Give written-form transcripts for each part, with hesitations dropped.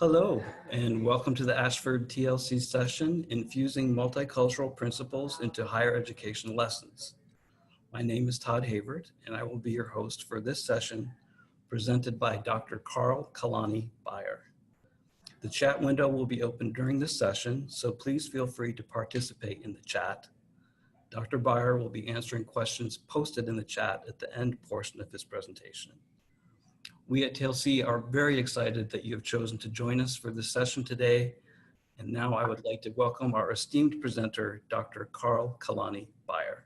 Hello, and welcome to the Ashford TLC session, Infusing Multicultural Principles into Higher Education Lessons. My name is Todd Havert, and I will be your host for this session, presented by Dr. Kalani, Beyer. The chat window will be open during this session, so please feel free to participate in the chat. Dr. Beyer will be answering questions posted in the chat at the end portion of his presentation. We at TLC are very excited that you have chosen to join us for this session today. And now I would like to welcome our esteemed presenter, Dr. Kalani, Beyer.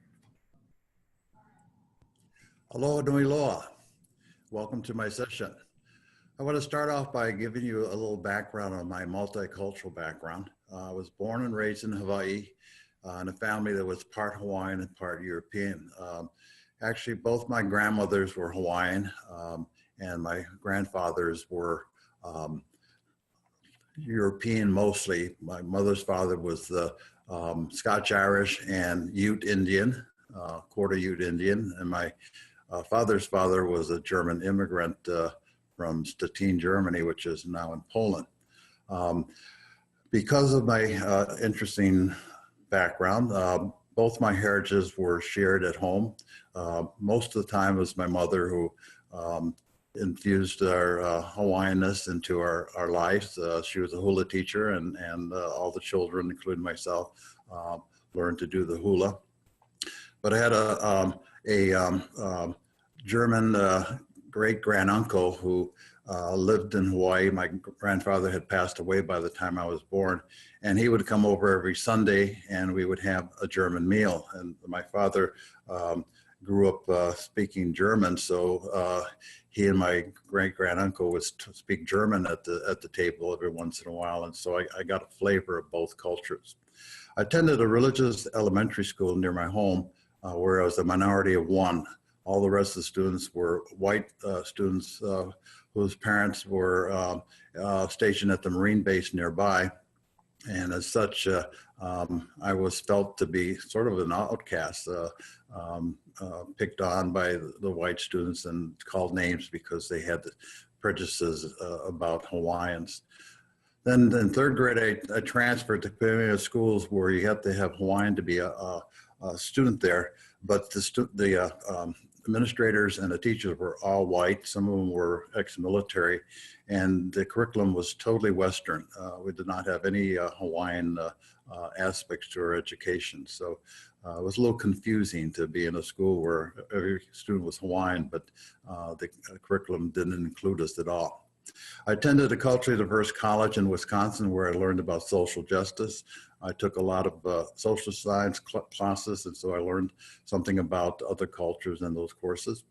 Aloha nui loa. Welcome to my session. I want to start off by giving you a little background on my multicultural background. I was born and raised in Hawaii in a family that was part Hawaiian and part European. Actually, both my grandmothers were Hawaiian. And my grandfathers were European mostly. My mother's father was the Scotch-Irish and Ute Indian, quarter Ute Indian. And my father's father was a German immigrant from Stettin, Germany, which is now in Poland. Because of my interesting background, both my heritages were shared at home. Most of the time it was my mother who infused our Hawaiianness into our lives. She was a hula teacher, and all the children, including myself, learned to do the hula. But I had a German great-granduncle who lived in Hawaii. My grandfather had passed away by the time I was born, and he would come over every Sunday, and we would have a German meal. And my father grew up speaking German, so he and my great-granduncle would speak German at the table every once in a while, and so I got a flavor of both cultures. I attended a religious elementary school near my home where I was a minority of one. All the rest of the students were white students whose parents were stationed at the Marine base nearby, and as such, I was felt to be sort of an outcast, picked on by the white students and called names because they had prejudices about Hawaiians. Then in third grade, I transferred to community schools where you have to have Hawaiian to be a student there, but the administrators and the teachers were all white. Some of them were ex-military, and the curriculum was totally Western. We did not have any Hawaiian aspects to our education. So it was a little confusing to be in a school where every student was Hawaiian, but the curriculum didn't include us at all. I attended a culturally diverse college in Wisconsin where I learned about social justice. I took a lot of social science classes, and so I learned something about other cultures in those courses.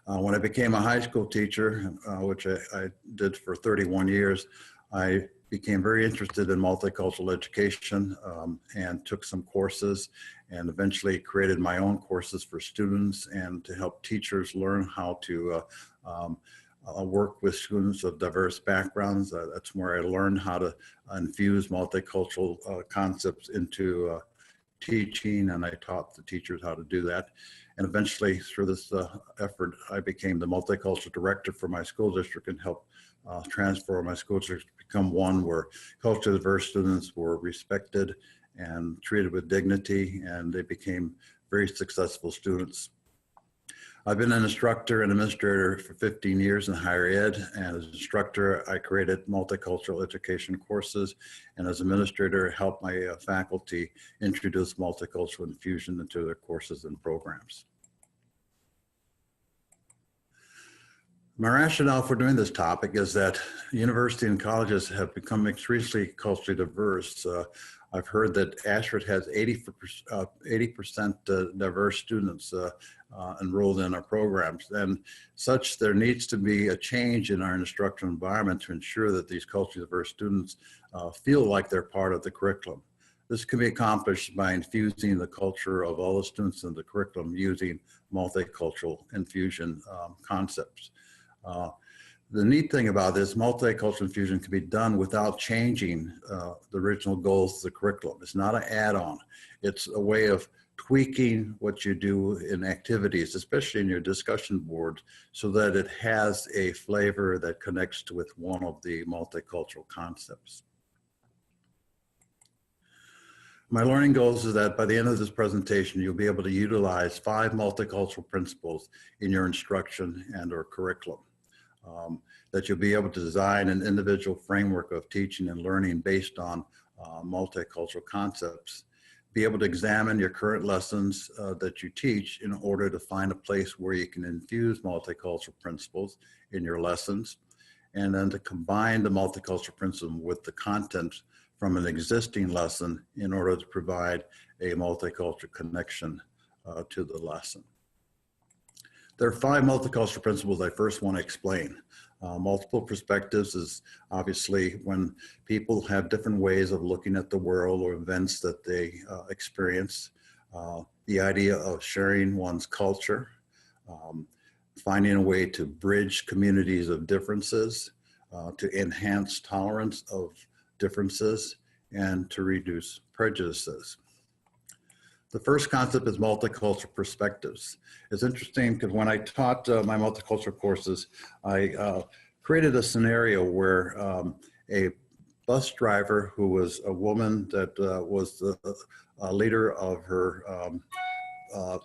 When I became a high school teacher, which I did for 31 years, I became very interested in multicultural education and took some courses and eventually created my own courses for students and to help teachers learn how to work with students of diverse backgrounds. That's where I learned how to infuse multicultural concepts into teaching, and I taught the teachers how to do that. And eventually, through this effort, I became the multicultural director for my school district and helped transform my school district to become one where culturally diverse students were respected and treated with dignity, and they became very successful students. I've been an instructor and administrator for 15 years in higher ed, and as an instructor, I created multicultural education courses, and as administrator, I helped my faculty introduce multicultural infusion into their courses and programs. My rationale for doing this topic is that universities and colleges have become extremely culturally diverse. I've heard that Ashford has 80% diverse students enrolled in our programs, and such there needs to be a change in our instructional environment to ensure that these culturally diverse students feel like they're part of the curriculum. This can be accomplished by infusing the culture of all the students in the curriculum using multicultural infusion concepts. The neat thing about this, multicultural infusion can be done without changing the original goals of the curriculum. It's not an add-on. It's a way of tweaking what you do in activities, especially in your discussion board, so that it has a flavor that connects with one of the multicultural concepts. My learning goals is that by the end of this presentation, you'll be able to utilize 5 multicultural principles in your instruction and or curriculum. That you'll be able to design an individual framework of teaching and learning based on multicultural concepts. Be able to examine your current lessons that you teach in order to find a place where you can infuse multicultural principles in your lessons, and then to combine the multicultural principle with the content from an existing lesson in order to provide a multicultural connection to the lesson. There are 5 multicultural principles I first want to explain. Multiple perspectives is obviously when people have different ways of looking at the world or events that they experience. The idea of sharing one's culture, finding a way to bridge communities of differences, to enhance tolerance of differences, and to reduce prejudices. The first concept is multicultural perspectives. It's interesting because when I taught my multicultural courses, I created a scenario where a bus driver who was a woman that was the leader of her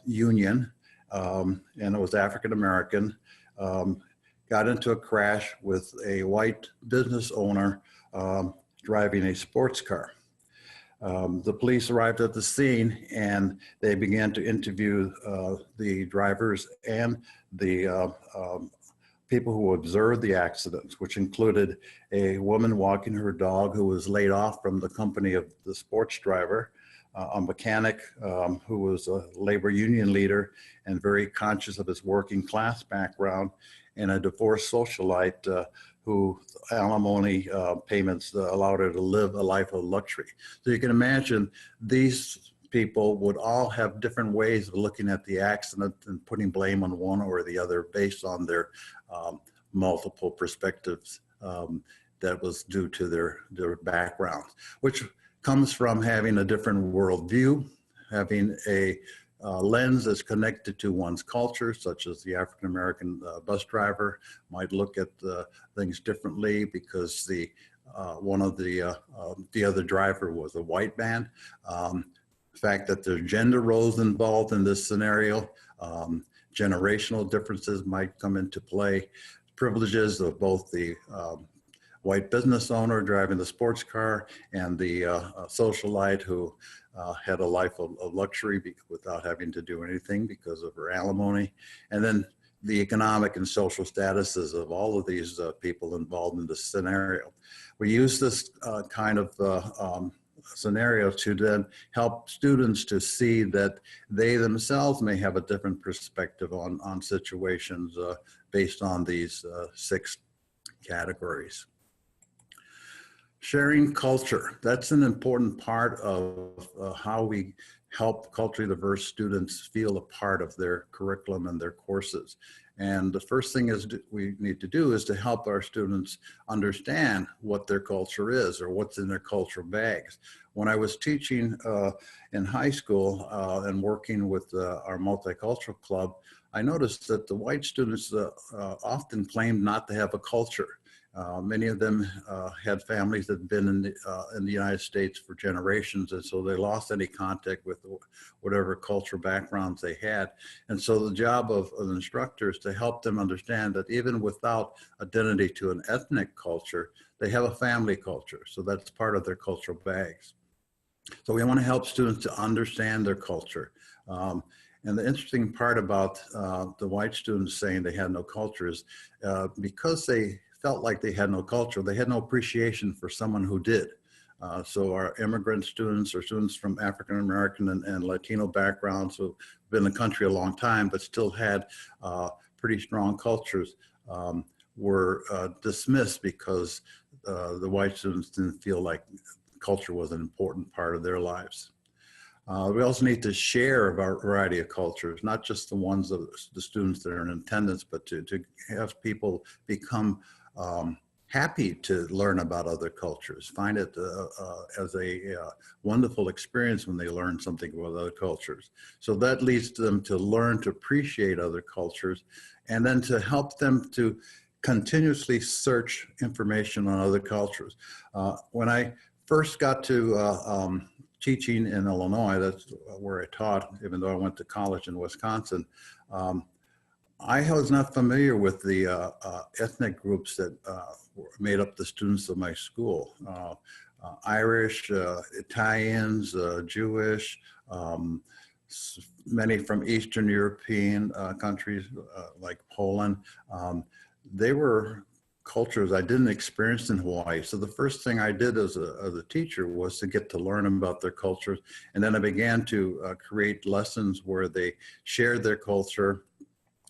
union, and it was African American, got into a crash with a white business owner driving a sports car. The police arrived at the scene and they began to interview the drivers and the people who observed the accident, which included a woman walking her dog who was laid off from the company of the sports driver, a mechanic who was a labor union leader and very conscious of his working class background, and a divorced socialite who alimony payments allowed her to live a life of luxury. So you can imagine these people would all have different ways of looking at the accident and putting blame on one or the other based on their multiple perspectives that was due to their background, which comes from having a different worldview, having a lens that's connected to one's culture, such as the African-American bus driver might look at things differently because one of the other driver was a white man. The fact that there's gender roles involved in this scenario, generational differences might come into play, privileges of both the white business owner driving the sports car and the socialite who had a life of luxury without having to do anything because of her alimony. And then the economic and social statuses of all of these people involved in this scenario. We use this kind of scenario to then help students to see that they themselves may have a different perspective on situations based on these 6 categories. Sharing culture, that's an important part of how we help culturally diverse students feel a part of their curriculum and their courses. And the first thing we need to do is to help our students understand what their culture is or what's in their cultural bags. When I was teaching in high school and working with our multicultural club, I noticed that the white students often claimed not to have a culture. Many of them had families that had been in the United States for generations, and so they lost any contact with whatever cultural backgrounds they had. And so the job of an instructor is to help them understand that even without identity to an ethnic culture, they have a family culture. So that's part of their cultural bags. So we want to help students to understand their culture. And the interesting part about the white students saying they had no culture is because they felt like they had no culture, they had no appreciation for someone who did. So our immigrant students or students from African American and Latino backgrounds who've been in the country a long time but still had pretty strong cultures were dismissed because the white students didn't feel like culture was an important part of their lives. We also need to share a variety of cultures, not just the ones of the students that are in attendance, but to have people become happy to learn about other cultures, find it as a wonderful experience when they learn something about other cultures. So that leads them to learn to appreciate other cultures, and then to help them to continuously search information on other cultures. When I first got to teaching in Illinois, that's where I taught, even though I went to college in Wisconsin, I was not familiar with the ethnic groups that made up the students of my school. Irish, Italians, Jewish, many from Eastern European countries like Poland. They were cultures I didn't experience in Hawaii. So the first thing I did as a teacher was to get to learn about their cultures. And then I began to create lessons where they shared their culture.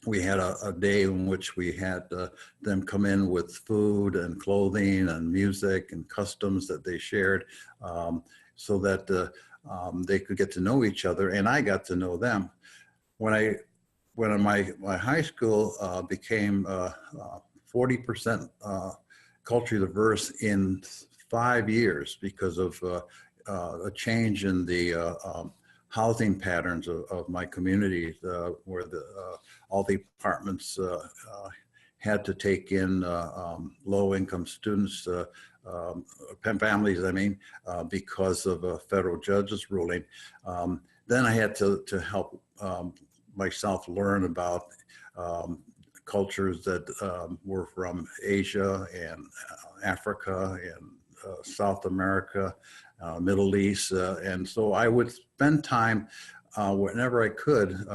We had a day in which we had them come in with food and clothing and music and customs that they shared, so that they could get to know each other, and I got to know them. When my high school became 40% culturally diverse in 5 years because of a change in the housing patterns of my community, where all the apartments had to take in low-income students, families, I mean, because of a federal judge's ruling. Then I had to help myself learn about cultures that were from Asia and Africa and South America, Middle East. And so I would spend time whenever I could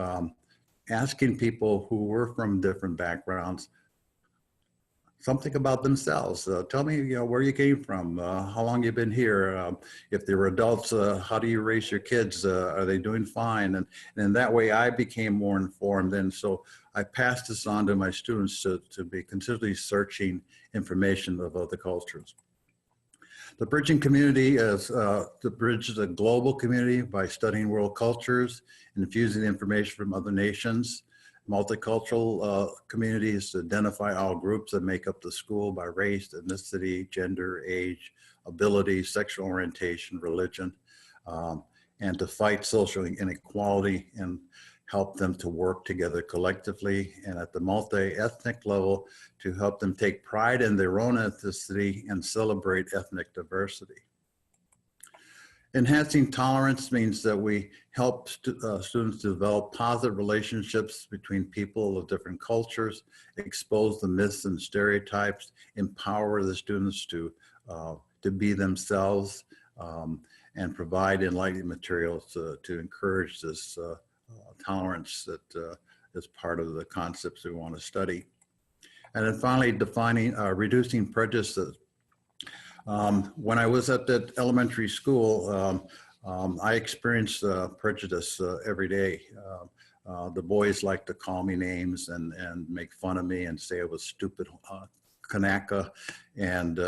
asking people who were from different backgrounds something about themselves. Tell me, where you came from, how long you've been here. If they were adults, how do you raise your kids? Are they doing fine? And that way I became more informed. And so I passed this on to my students to be continually searching information of other cultures. The bridging community is to bridge the global community by studying world cultures and infusing information from other nations. Multicultural communities to identify all groups that make up the school by race, ethnicity, gender, age, ability, sexual orientation, religion, and to fight social inequality and help them to work together collectively, and at the multi-ethnic level to help them take pride in their own ethnicity and celebrate ethnic diversity. Enhancing tolerance means that we help students develop positive relationships between people of different cultures, expose the myths and stereotypes, empower the students to be themselves, and provide enlightening materials to encourage this tolerance that is part of the concepts we want to study. And then finally, defining, reducing prejudices. When I was at that elementary school, I experienced prejudice every day. The boys liked to call me names and make fun of me and say I was stupid Kanaka. And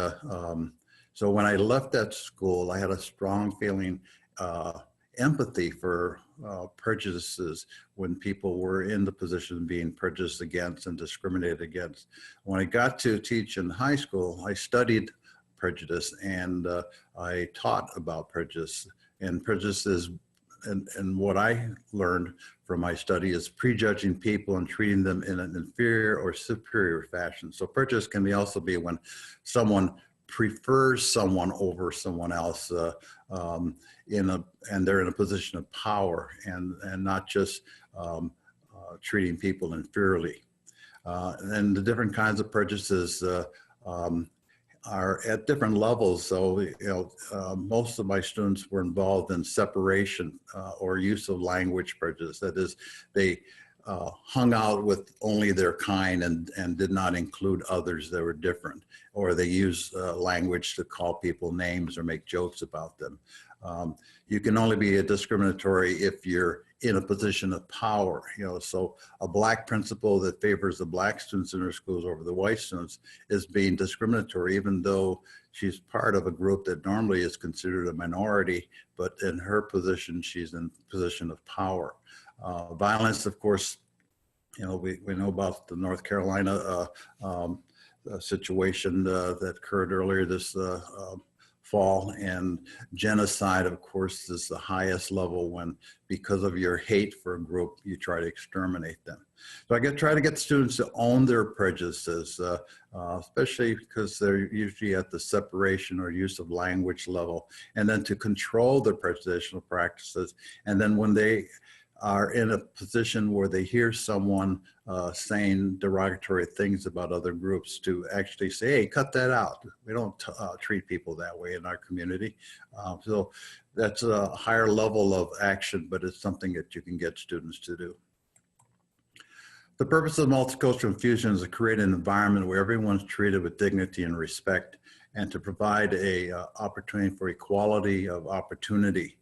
so when I left that school, I had a strong feeling, empathy for prejudices when people were in the position of being prejudiced against and discriminated against. When I got to teach in high school, I studied prejudice and I taught about prejudice. And prejudice is, and what I learned from my study is prejudging people and treating them in an inferior or superior fashion. So prejudice can also be when someone prefers someone over someone else and they're in a position of power and not just treating people inferiorly. And the different kinds of prejudices are at different levels. So, most of my students were involved in separation or use of language prejudice. That is, they hung out with only their kind and did not include others that were different, or they use language to call people names or make jokes about them. You can only be discriminatory if you're in a position of power, so a black principal that favors the black students in her schools over the white students is being discriminatory, even though she's part of a group that normally is considered a minority, but in her position, she's in a position of power. Violence, of course, we know about the North Carolina situation that occurred earlier this fall. And genocide, of course, is the highest level when, because of your hate for a group, you try to exterminate them. So I try to get students to own their prejudices, especially because they're usually at the separation or use of language level, and then to control their prejudicial practices. And then when they are in a position where they hear someone saying derogatory things about other groups, to actually say, hey, cut that out. We don't treat people that way in our community. So that's a higher level of action, but it's something that you can get students to do. The purpose of multicultural infusion is to create an environment where everyone's treated with dignity and respect, and to provide a opportunity for equality of opportunity.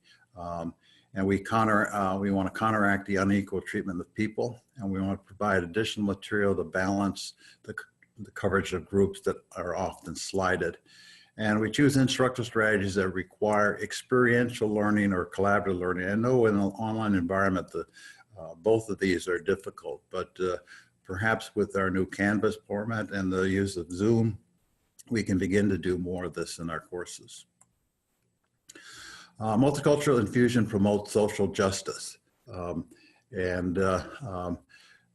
And we want to counteract the unequal treatment of people, and we want to provide additional material to balance the coverage of groups that are often slighted. And we choose instructional strategies that require experiential learning or collaborative learning. I know in an online environment, both of these are difficult, but perhaps with our new Canvas format and the use of Zoom, we can begin to do more of this in our courses. Multicultural infusion promotes social justice.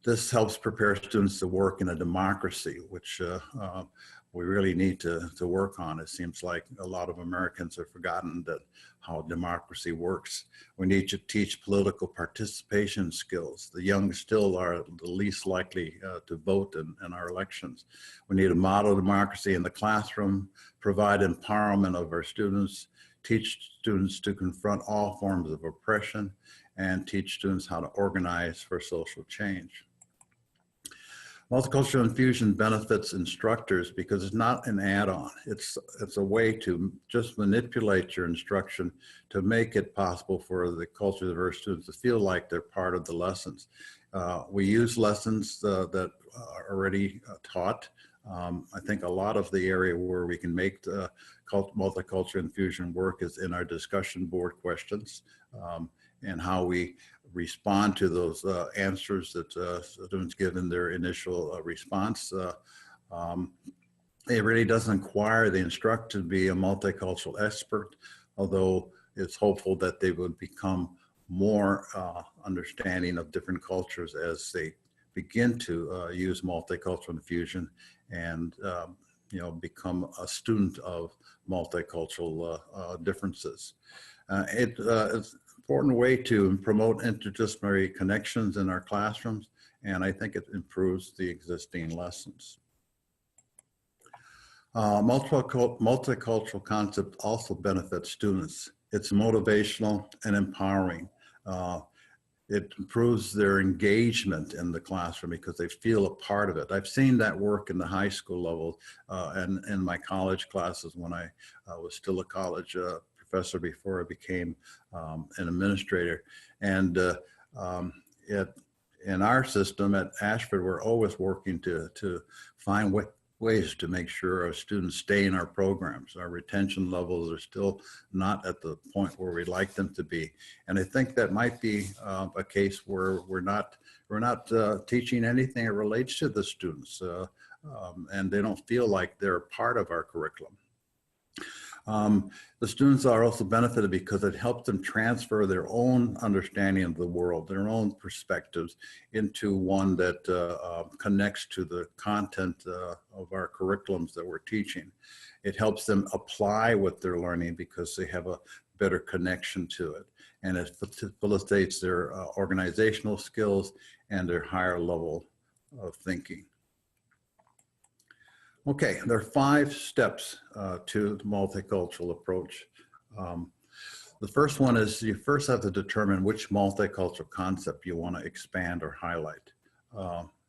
This helps prepare students to work in a democracy, which we really need to work on. It seems like a lot of Americans have forgotten how democracy works. We need to teach political participation skills. The young still are the least likely to vote in our elections. We need to model democracy in the classroom, provide empowerment of our students, teach students to confront all forms of oppression, and teach students how to organize for social change. Multicultural infusion benefits instructors because it's not an add-on. It's a way to just manipulate your instruction to make it possible for the culturally diverse students to feel like they're part of the lessons. We use lessons that are already taught. I think a lot of the area where we can make the multicultural infusion work is in our discussion board questions, and how we respond to those answers that students give in their initial response. It really doesn't require the instructor to be a multicultural expert, although it's hopeful that they would become more understanding of different cultures as they begin to use multicultural infusion and become a student of multicultural differences. It's an important way to promote interdisciplinary connections in our classrooms, and I think it improves the existing lessons. Multicultural concept also benefits students. It's motivational and empowering. It improves their engagement in the classroom because they feel a part of it. I've seen that work in the high school level and in my college classes when I was still a college professor before I became an administrator. And in our system at Ashford, we're always working to find ways to make sure our students stay in our programs. Our retention levels are still not at the point where we'd like them to be. And I think that might be a case where we're not teaching anything that relates to the students, and they don't feel like they're part of our curriculum. The students are also benefited because it helps them transfer their own understanding of the world, their own perspectives, into one that connects to the content of our curriculums that we're teaching. It helps them apply what they're learning because they have a better connection to it. And it facilitates their organizational skills and their higher level of thinking. Okay, there are 5 steps to the multicultural approach. The first one is you first have to determine which multicultural concept you want to expand or highlight.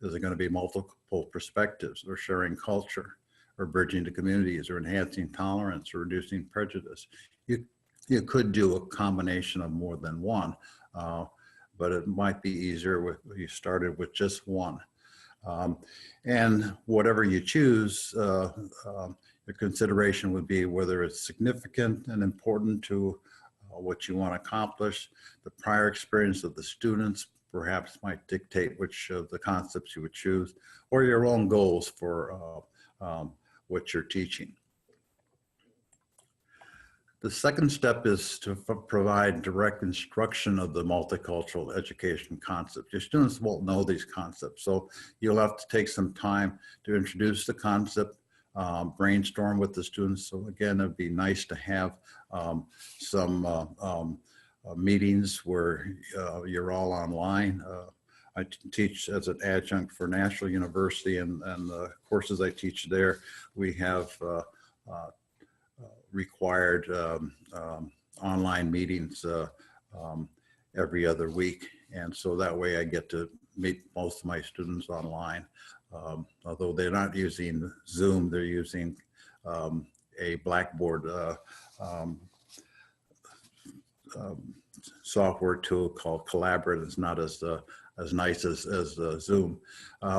Is it going to be multiple perspectives, or sharing culture, or bridging the communities, or enhancing tolerance, or reducing prejudice? You could do a combination of more than one, but it might be easier if you started with just one. And whatever you choose, the consideration would be whether it's significant and important to what you want to accomplish. The prior experience of the students perhaps might dictate which of the concepts you would choose, or your own goals for what you're teaching. The second step is to provide direct instruction of the multicultural education concept. Your students won't know these concepts, so you'll have to take some time to introduce the concept, brainstorm with the students. So again, it'd be nice to have some meetings where you're all online. I teach as an adjunct for National University, and the courses I teach there, we have required online meetings every other week. And so that way I get to meet most of my students online. Although they're not using Zoom, they're using a Blackboard software tool called Collaborate. It's not as nice as Zoom.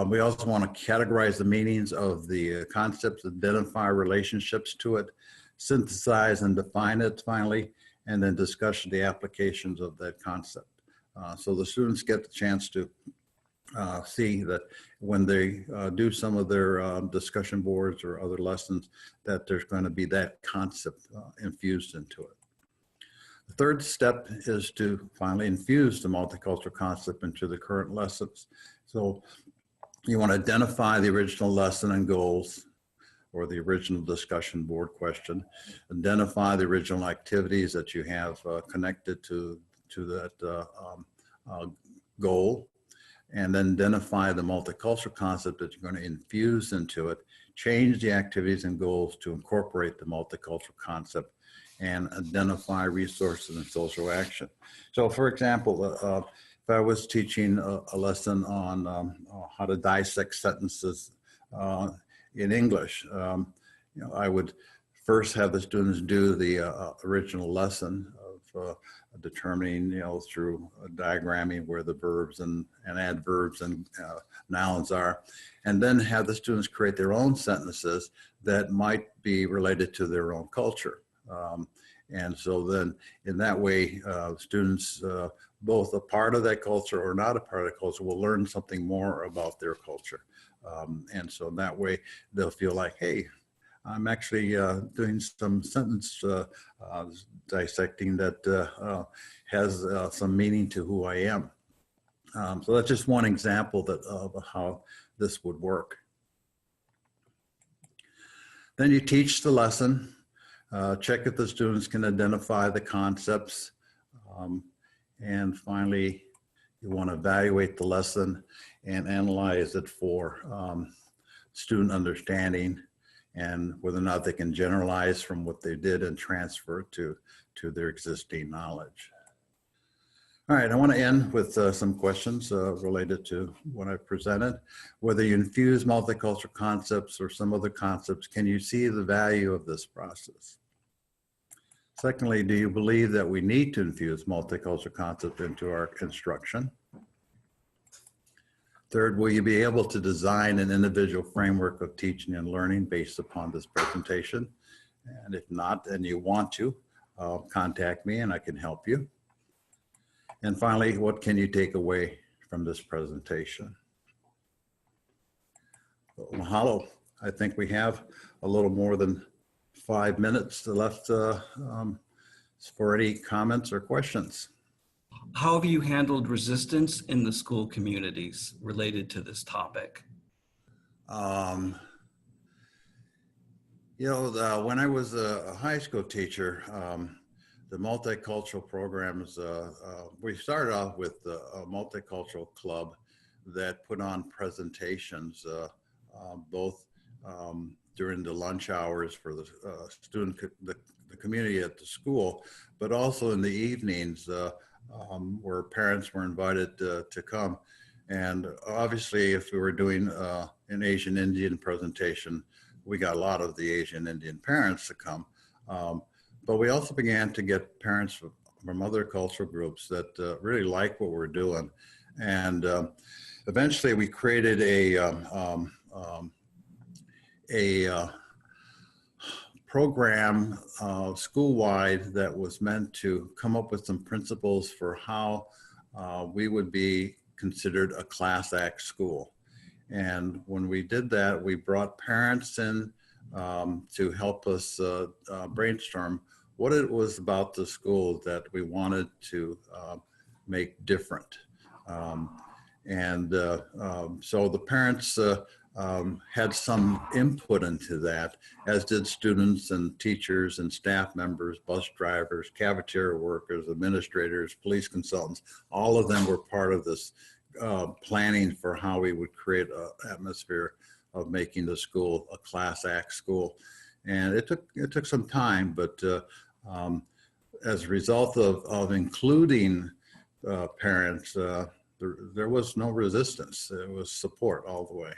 We also want to categorize the meanings of the concepts, identify relationships to it, synthesize and define it finally, and then discuss the applications of that concept. So the students get the chance to see that when they do some of their discussion boards or other lessons, that there's going to be that concept infused into it. The third step is to finally infuse the multicultural concept into the current lessons. So you want to identify the original lesson and goals, or the original discussion board question, identify the original activities that you have connected to that goal, and then identify the multicultural concept that you're going to infuse into it, change the activities and goals to incorporate the multicultural concept, and identify resources and social action. So for example, if I was teaching a lesson on how to dissect sentences in English, I would first have the students do the original lesson of determining, through diagramming where the verbs and adverbs and nouns are, and then have the students create their own sentences that might be related to their own culture. And so then in that way, students, both a part of that culture or not a part of the culture, will learn something more about their culture. And so in that way, they'll feel like, hey, I'm actually doing some sentence dissecting that has some meaning to who I am. So that's just one example of how this would work. Then you teach the lesson, check if the students can identify the concepts, and finally, you want to evaluate the lesson and analyze it for student understanding and whether or not they can generalize from what they did and transfer it to their existing knowledge. All right, I want to end with some questions related to what I presented. Whether you infuse multicultural concepts or some other concepts, can you see the value of this process? Secondly, do you believe that we need to infuse multicultural concepts into our instruction? Third, will you be able to design an individual framework of teaching and learning based upon this presentation? And if not, and you want to, contact me and I can help you. And finally, what can you take away from this presentation? Well, mahalo. I think we have a little more than 5 minutes left for any comments or questions. How have you handled resistance in the school communities related to this topic? When I was a high school teacher, the multicultural programs, we started off with a multicultural club that put on presentations, both during the lunch hours for the the community at the school, but also in the evenings where parents were invited to come. And obviously, if we were doing an Asian Indian presentation, we got a lot of the Asian Indian parents to come. But we also began to get parents from other cultural groups that really like what we're doing. And eventually we created a program school-wide that was meant to come up with some principles for how we would be considered a class act school. And when we did that, we brought parents in to help us brainstorm what it was about the school that we wanted to make different. So the parents had some input into that, as did students and teachers and staff members, bus drivers, cafeteria workers, administrators, police consultants. All of them were part of this planning for how we would create an atmosphere of making the school a class act school. And it took some time, but as a result of including parents, there was no resistance. It was support all the way.